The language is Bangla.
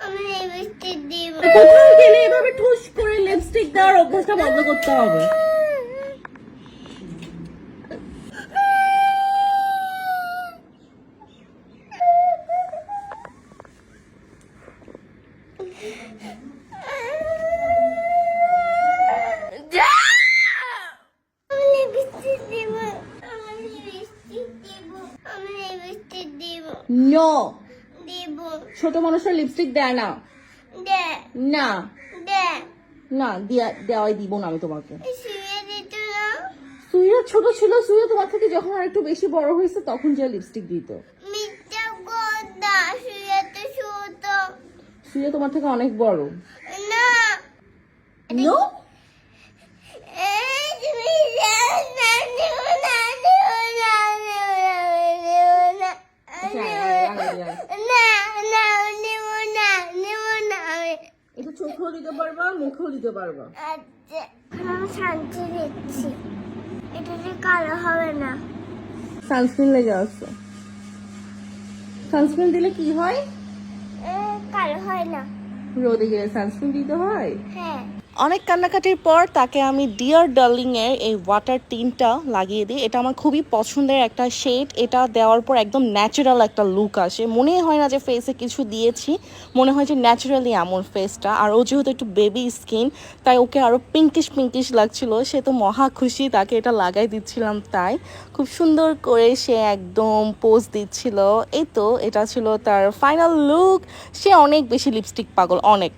আমি লিপস্টিক দিব। কোথায় গেলে এভাবে ঠুস করে লিপস্টিক দেওয়ার অভ্যাসটা বন্ধ করতে হবে। আমি লিপস্টিক দিব। আমি লিপস্টিক দিব। আমি লিপস্টিক দিব। নো, দিব। ছোট মানুষের লিপস্টিক দেয় না। দে না দে। না, দেওয়াই দিব না আমি তোমাকে। শুয়ে দিত না। সুইয়া ছোট ছিল, সুইয়া তোমার থেকে যখন আর একটু বেশি বড় হয়েছে তখন যে লিপস্টিক দিত। মিথ্যা কথা। শুয়ে তো ছোট। সুইয়া তোমার থেকে অনেক বড়। না। নো, এই তুমি না দিব না দিব না দিব না। না না নিব না নিব না। এটা চোখেও দিতে পারবা, মুখেও দিতে পারবা। আচ্ছা, আমি শান্তি দিচ্ছি। এটা যে কালো হবে না। সানস্ক্রিন লেগে আছে। সানস্ক্রিন দিলে কি হয়? কালো হয় না। রোদে গেলে সানস্ক্রিন দিতে হয়। হ্যাঁ। অনেক কান্নাকাটির পর তাকে আমি ডিয়ার ডার্লিং এর এই ওয়াটার টিনটা লাগিয়ে দিই। এটা আমার খুবই পছন্দের একটা শেড। এটা দেওয়ার পর একদম ন্যাচারাল একটা লুক আসে, মনে হয় না যে ফেসে কিছু দিয়েছি, মনে হয় যে ন্যাচারালি এমন ফেসটা। আর ও যেহেতু একটু বেবি স্কিন, তাই ওকে আরও পিঙ্কিশ লাগছিল। সে তো মহা খুশি, তাকে এটা লাগাই দিচ্ছিলাম, তাই খুব সুন্দর করে সে একদম পোজ দিচ্ছিল। এই তো এটা ছিল তার ফাইনাল লুক। সে অনেক বেশি লিপস্টিক পাগল, অনেক।